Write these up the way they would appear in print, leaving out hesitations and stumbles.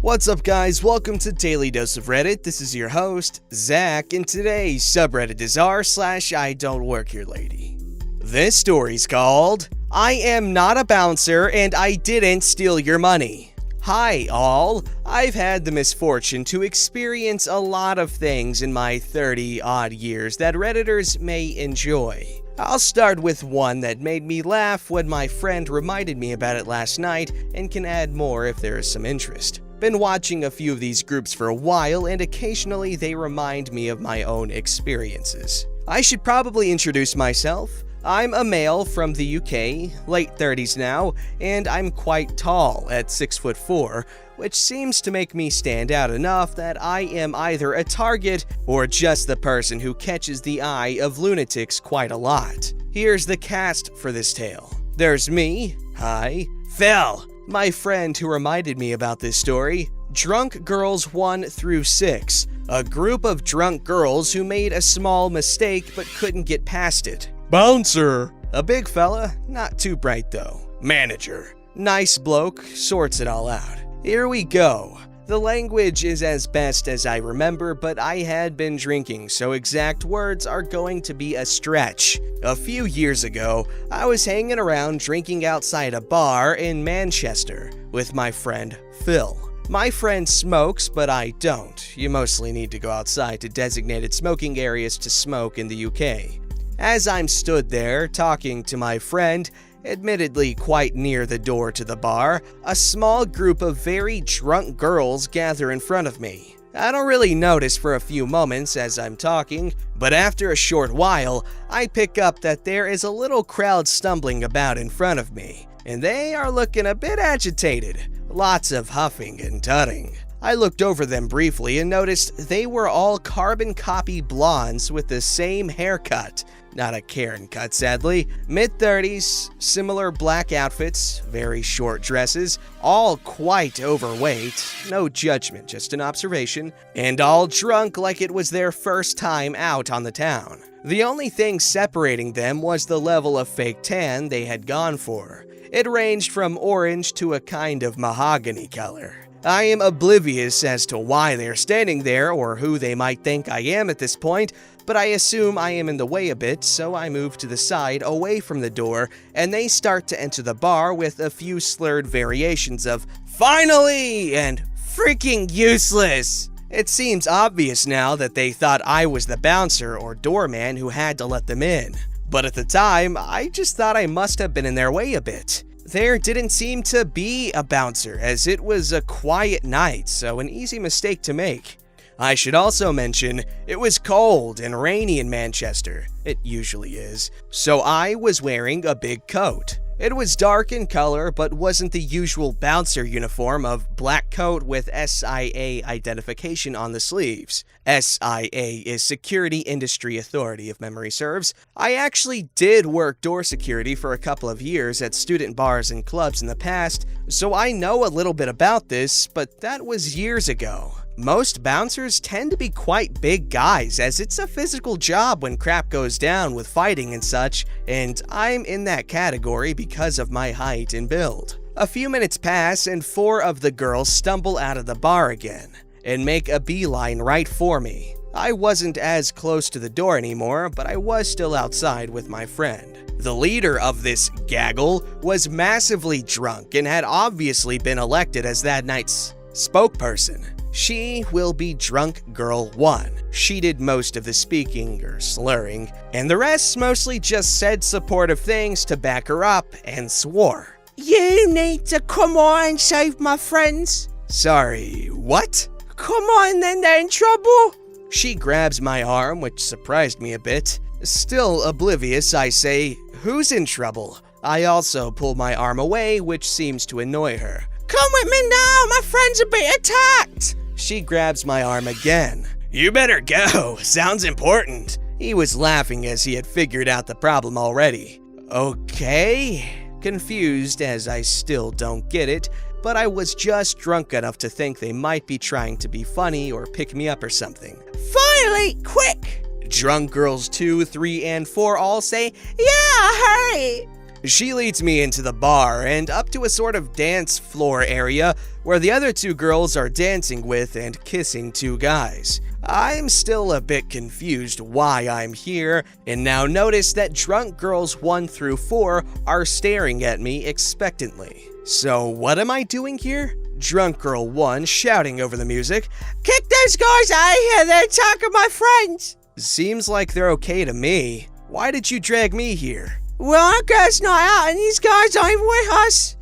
What's up guys, welcome to Daily Dose of Reddit. This is your host, Zach, and today's subreddit is r/IDontWorkHereLady. This story's called, I Am Not a Bouncer and I Didn't Steal Your Money. Hi all, I've had the misfortune to experience a lot of things in my 30-odd years that Redditors may enjoy. I'll start with one that made me laugh when my friend reminded me about it last night and can add more if there is some interest. Been watching a few of these groups for a while and occasionally they remind me of my own experiences. I should probably introduce myself. I'm a male from the UK, late 30s now, and I'm quite tall at 6'4", which seems to make me stand out enough that I am either a target or just the person who catches the eye of lunatics quite a lot. Here's the cast for this tale. There's me, hi, Phil, my friend who reminded me about this story, Drunk Girls 1 through 6, a group of drunk girls who made a small mistake but couldn't get past it. Bouncer, a big fella, not too bright though. Manager, nice bloke, sorts it all out. Here we go. The language is as best as I remember, but I had been drinking, so exact words are going to be a stretch. A few years ago, I was hanging around drinking outside a bar in Manchester with my friend Phil. My friend smokes, but I don't. You mostly need to go outside to designated smoking areas to smoke in the UK. As I'm stood there talking to my friend, admittedly quite near the door to the bar, a small group of very drunk girls gather in front of me. I don't really notice for a few moments as I'm talking, but after a short while, I pick up that there is a little crowd stumbling about in front of me, and they are looking a bit agitated, lots of huffing and tutting. I looked over them briefly and noticed they were all carbon copy blondes with the same haircut. Not a Karen cut, sadly. Mid-30s, similar black outfits, very short dresses, all quite overweight, no judgment, just an observation, and all drunk like it was their first time out on the town. The only thing separating them was the level of fake tan they had gone for. It ranged from orange to a kind of mahogany color. I am oblivious as to why they're standing there or who they might think I am at this point, but I assume I am in the way a bit, so I move to the side away from the door, and they start to enter the bar with a few slurred variations of "finally" and "freaking useless." It seems obvious now that they thought I was the bouncer or doorman who had to let them in, but at the time, I just thought I must have been in their way a bit. There didn't seem to be a bouncer, as it was a quiet night, so an easy mistake to make. I should also mention, it was cold and rainy in Manchester. It usually is. So I was wearing a big coat. It was dark in color, but wasn't the usual bouncer uniform of black coat with SIA identification on the sleeves. SIA is Security Industry Authority, if memory serves. I actually did work door security for a couple of years at student bars and clubs in the past, so I know a little bit about this, but that was years ago. Most bouncers tend to be quite big guys, as it's a physical job when crap goes down with fighting and such, and I'm in that category because of my height and build. A few minutes pass and 4 of the girls stumble out of the bar again, and make a beeline right for me. I wasn't as close to the door anymore, but I was still outside with my friend. The leader of this gaggle was massively drunk and had obviously been elected as that night's spokesperson. She will be Drunk Girl 1. She did most of the speaking or slurring, and the rest mostly just said supportive things to back her up and swore. "You need to come on and save my friends." Sorry, what? Come on then, they're in trouble. She grabs my arm, which surprised me a bit. Still oblivious, I say, "Who's in trouble?" I also pull my arm away, which seems to annoy her. "Come with me now, my friends are being attacked." She grabs my arm again. "You better go, sounds important." He was laughing as he had figured out the problem already. Okay? Confused as I still don't get it, but I was just drunk enough to think they might be trying to be funny or pick me up or something. "Finally, quick!" Drunk girls 2, 3, and 4 all say, "Yeah, hurry!" She leads me into the bar and up to a sort of dance floor area where the other two girls are dancing with and kissing two guys. I'm still a bit confused why I'm here, and now notice that drunk girls 1 through 4 are staring at me expectantly. So what am I doing here? Drunk girl 1 shouting over the music, "Kick those guys out of here, they're attacking my friends!" Seems like they're okay to me. Why did you drag me here? Well, our girls' night out and these guys aren't even with us.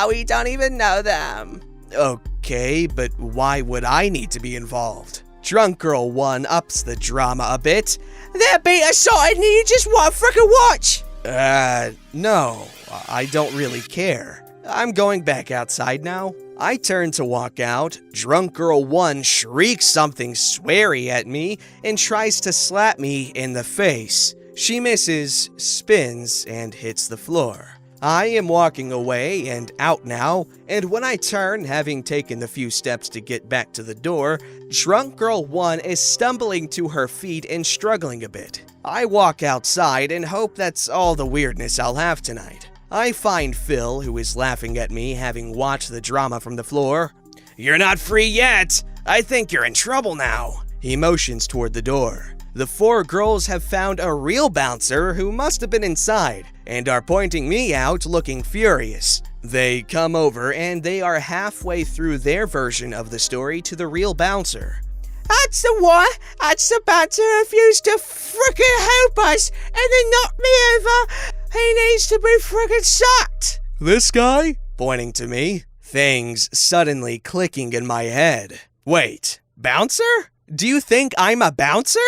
We don't even know them. Okay, but why would I need to be involved? Drunk girl 1 ups the drama a bit. They're beat assaulted and you just want to frickin' watch. No, I don't really care. I'm going back outside now. I turn to walk out. Drunk girl 1 shrieks something sweary at me and tries to slap me in the face. She misses, spins, and hits the floor. I am walking away and out now, and when I turn, having taken the few steps to get back to the door, drunk girl 1 is stumbling to her feet and struggling a bit. I walk outside and hope that's all the weirdness I'll have tonight. I find Phil, who is laughing at me having watched the drama from the floor. "You're not free yet! I think you're in trouble now." He motions toward the door. The 4 girls have found a real bouncer who must have been inside and are pointing me out looking furious. They come over and they are halfway through their version of the story to the real bouncer. "That's the one! That's the bouncer who refused to frickin' help us and then knocked me over! He needs to be frickin' sacked!" "This guy?" Pointing to me. Things suddenly clicking in my head. Wait, bouncer? Do you think I'm a bouncer?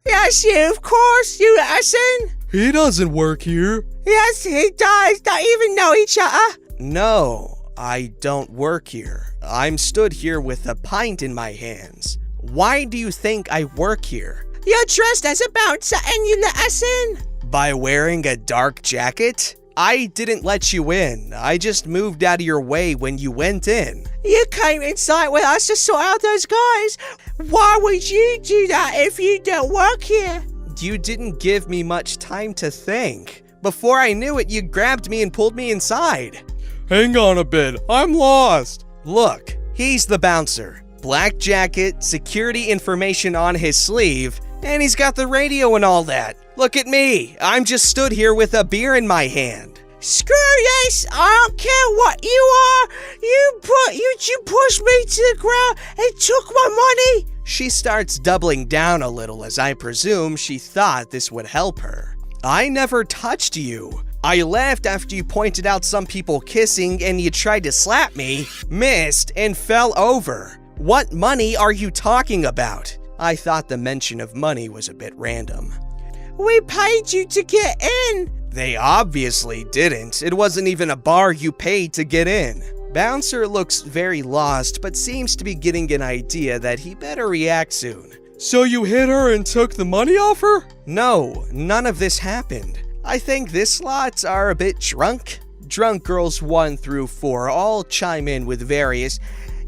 Yes, you, of course, you lesson. He doesn't work here. Yes, he does. Don't even know each other. No, I don't work here. I'm stood here with a pint in my hands. Why do you think I work here? You're dressed as a bouncer and you let us in. By wearing a dark jacket? I didn't let you in. I just moved out of your way when you went in. You came inside with us to sort out those guys. Why would you do that if you don't work here? You didn't give me much time to think. Before I knew it, you grabbed me and pulled me inside. Hang on a bit, I'm lost. Look, he's the bouncer. Black jacket, security information on his sleeve, and he's got the radio and all that. Look at me, I'm just stood here with a beer in my hand. Screw this, I don't care what you are. You pushed me to the ground and took my money. She starts doubling down a little as I presume she thought this would help her. I never touched you. I laughed after you pointed out some people kissing and you tried to slap me, missed, and fell over. What money are you talking about? I thought the mention of money was a bit random. We paid you to get in. They obviously didn't. It wasn't even a bar you paid to get in. Bouncer looks very lost, but seems to be getting an idea that he better react soon. So you hit her and took the money off her? No, none of this happened. I think this lot are a bit drunk. Drunk girls 1 through 4 all chime in with various,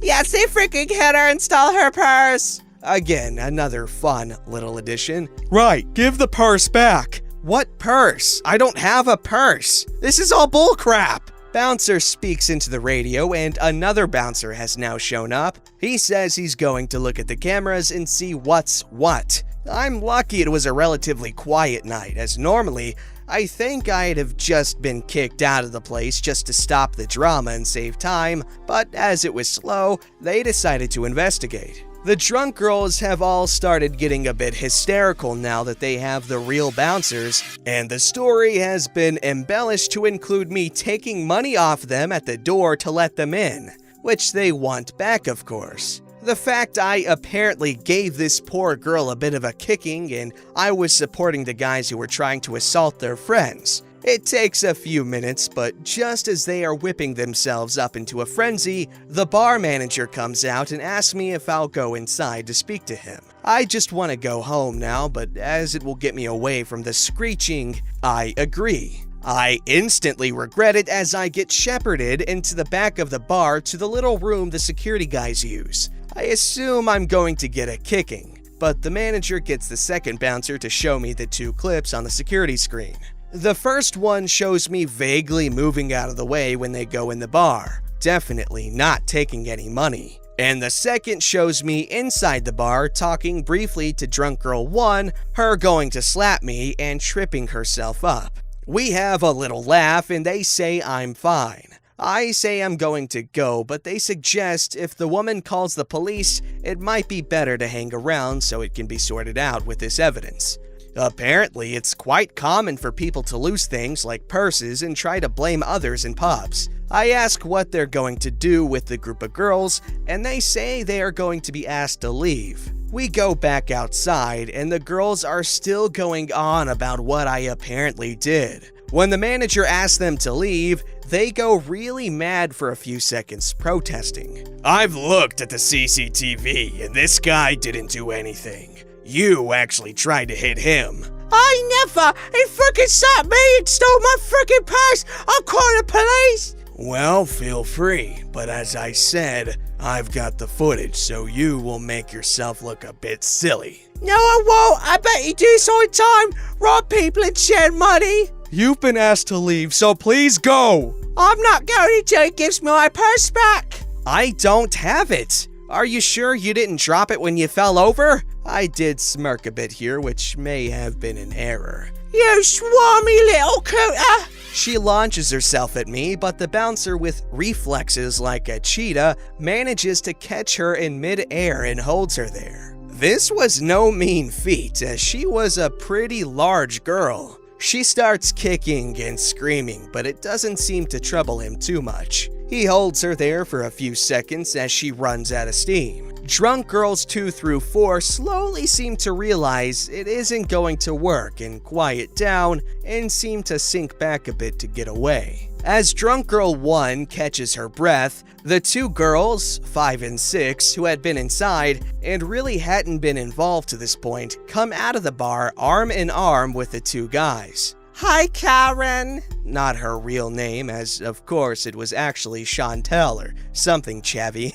yes, they freaking hit her and stole her purse. Again, another fun little addition. Right, give the purse back. What purse? I don't have a purse. This is all bullcrap. Bouncer speaks into the radio and another bouncer has now shown up. He says he's going to look at the cameras and see what's what. I'm lucky it was a relatively quiet night, as normally I think I'd have just been kicked out of the place just to stop the drama and save time, but as it was slow, they decided to investigate. The drunk girls have all started getting a bit hysterical now that they have the real bouncers, and the story has been embellished to include me taking money off them at the door to let them in, which they want back, of course. The fact I apparently gave this poor girl a bit of a kicking and I was supporting the guys who were trying to assault their friends. It takes a few minutes, but just as they are whipping themselves up into a frenzy, the bar manager comes out and asks me if I'll go inside to speak to him. I just want to go home now, but as it will get me away from the screeching, I agree. I instantly regret it as I get shepherded into the back of the bar to the little room the security guys use. I assume I'm going to get a kicking, but the manager gets the second bouncer to show me the 2 clips on the security screen. The first one shows me vaguely moving out of the way when they go in the bar, definitely not taking any money. And the second shows me inside the bar talking briefly to drunk girl 1, her going to slap me and tripping herself up. We have a little laugh and they say I'm fine. I say I'm going to go, but they suggest if the woman calls the police, it might be better to hang around so it can be sorted out with this evidence. Apparently, it's quite common for people to lose things like purses and try to blame others in pubs. I ask what they're going to do with the group of girls, and they say they are going to be asked to leave. We go back outside, and the girls are still going on about what I apparently did. When the manager asks them to leave, they go really mad for a few seconds, protesting. "I've looked at the CCTV, and this guy didn't do anything. You actually tried to hit him." "I never! He freaking slapped me and stole my freaking purse! I'll call the police!" "Well, feel free, but as I said, I've got the footage, so you will make yourself look a bit silly." "No, I won't! I bet you do this all the time! Rob people and share money!" "You've been asked to leave, so please go!" "I'm not going until he gives me my purse back!" "I don't have it! Are you sure you didn't drop it when you fell over?" I did smirk a bit here, which may have been an error. "You swarmy little cooter!" She launches herself at me, but the bouncer, with reflexes like a cheetah, manages to catch her in mid-air and holds her there. This was no mean feat, as she was a pretty large girl. She starts kicking and screaming, but it doesn't seem to trouble him too much. He holds her there for a few seconds as she runs out of steam. Drunk girls 2 through 4 slowly seem to realize it isn't going to work and quiet down and seem to sink back a bit to get away. As drunk girl 1 catches her breath, the 2 girls, 5 and 6, who had been inside and really hadn't been involved to this point, come out of the bar arm in arm with the 2 guys. "Hi, Karen." Not her real name, as of course it was actually Chantel or something chavvy.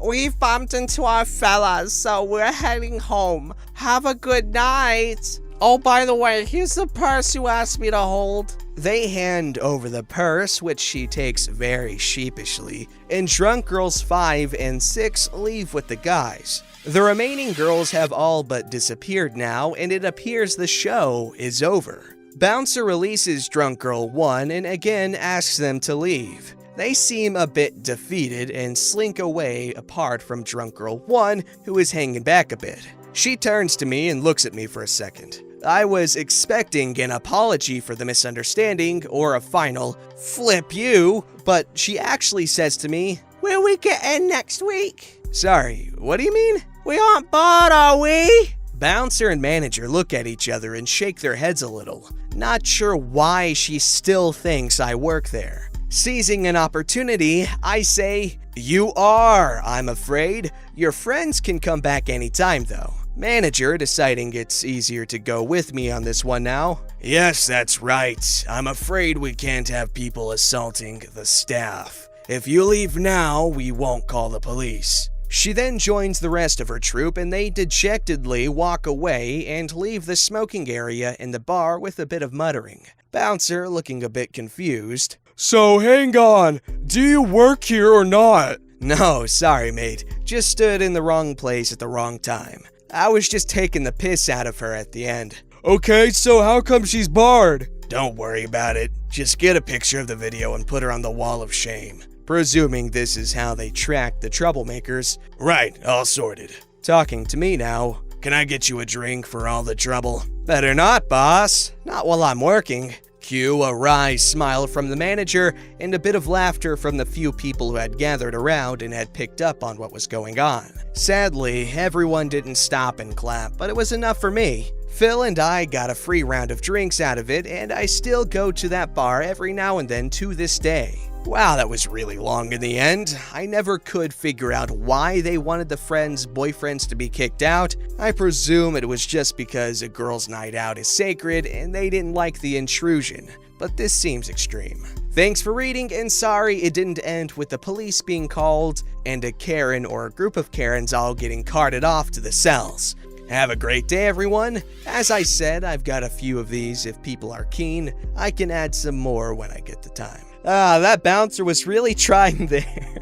"We've bumped into our fellas, so we're heading home. Have a good night. Oh, by the way, here's the purse you asked me to hold." They hand over the purse, which she takes very sheepishly, and drunk girls 5 and 6 leave with the guys. The remaining girls have all but disappeared now, and it appears the show is over. Bouncer releases drunk girl 1 and again asks them to leave. They seem a bit defeated and slink away apart from drunk girl 1, who is hanging back a bit. She turns to me and looks at me for a second. I was expecting an apology for the misunderstanding or a final "flip you," but she actually says to me, "Will we get in next week?" "Sorry, what do you mean?" "We aren't bored, are we?" Bouncer and manager look at each other and shake their heads a little, not sure why she still thinks I work there. Seizing an opportunity, I say, "You are, I'm afraid. Your friends can come back anytime though." Manager, deciding it's easier to go with me on this one now. "Yes, that's right. I'm afraid we can't have people assaulting the staff. If you leave now, we won't call the police." She then joins the rest of her troop and they dejectedly walk away and leave the smoking area in the bar with a bit of muttering. Bouncer looking a bit confused. "So hang on, do you work here or not?" "No, sorry mate, just stood in the wrong place at the wrong time. I was just taking the piss out of her at the end." "Okay, so how come she's barred?" "Don't worry about it. Just get a picture of the video and put her on the wall of shame." Presuming this is how they track the troublemakers. "Right, all sorted." Talking to me now. "Can I get you a drink for all the trouble?" "Better not, boss. Not while I'm working." Cue a wry smile from the manager and a bit of laughter from the few people who had gathered around and had picked up on what was going on. Sadly, everyone didn't stop and clap, but it was enough for me. Phil and I got a free round of drinks out of it, and I still go to that bar every now and then to this day. Wow, that was really long in the end. I never could figure out why they wanted the friends' boyfriends to be kicked out. I presume it was just because a girl's night out is sacred and they didn't like the intrusion, but this seems extreme. Thanks for reading, and sorry it didn't end with the police being called and a Karen or a group of Karens all getting carted off to the cells. Have a great day, everyone. As I said, I've got a few of these. If people are keen, I can add some more when I get the time. That bouncer was really trying there.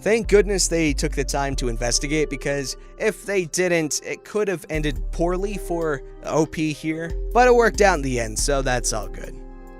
Thank goodness they took the time to investigate, because if they didn't, it could have ended poorly for OP here. But it worked out in the end, so that's all good.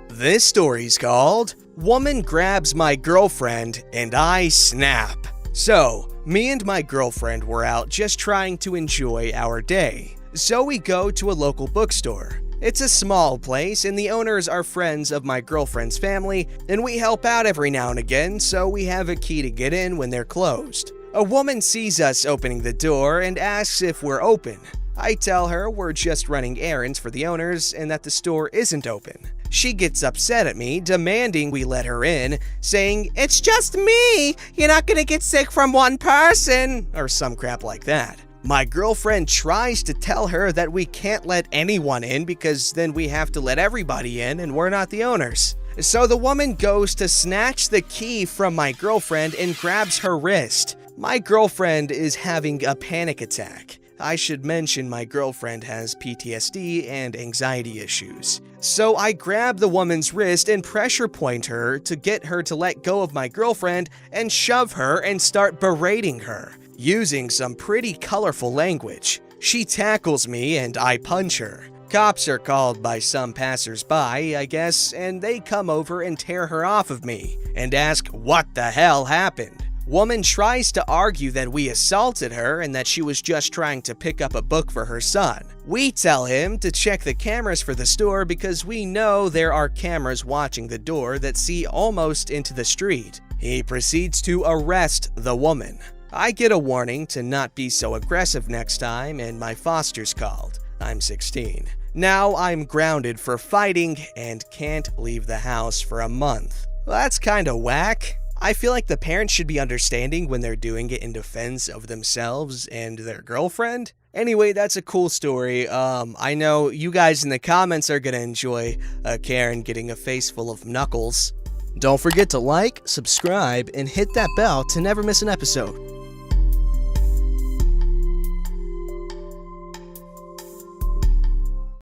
This story's called Woman Grabs My Girlfriend and I Snap. So, me and my girlfriend were out just trying to enjoy our day. So we go to a local bookstore. It's a small place, and the owners are friends of my girlfriend's family, and we help out every now and again, so we have a key to get in when they're closed. A woman sees us opening the door and asks if we're open. I tell her we're just running errands for the owners and that the store isn't open. She gets upset at me, demanding we let her in, saying, "It's just me! You're not gonna get sick from one person!" or some crap like that. My girlfriend tries to tell her that we can't let anyone in because then we have to let everybody in and we're not the owners. So the woman goes to snatch the key from my girlfriend and grabs her wrist. My girlfriend is having a panic attack. I should mention my girlfriend has PTSD and anxiety issues. So I grab the woman's wrist and pressure point her to get her to let go of my girlfriend and shove her and start berating her, using some pretty colorful language. She tackles me and I punch her. Cops are called by some passers-by, I guess, and they come over and tear her off of me and ask what the hell happened. Woman tries to argue that we assaulted her and that she was just trying to pick up a book for her son. We tell him to check the cameras for the store because we know there are cameras watching the door that see almost into the street. He proceeds to arrest the woman. I get a warning to not be so aggressive next time, and my foster's called. I'm 16. Now I'm grounded for fighting and can't leave the house for a month. Well, that's kinda whack. I feel like the parents should be understanding when they're doing it in defense of themselves and their girlfriend. Anyway, that's a cool story. I know you guys in the comments are gonna enjoy Karen getting a face full of knuckles. Don't forget to like, subscribe, and hit that bell to never miss an episode.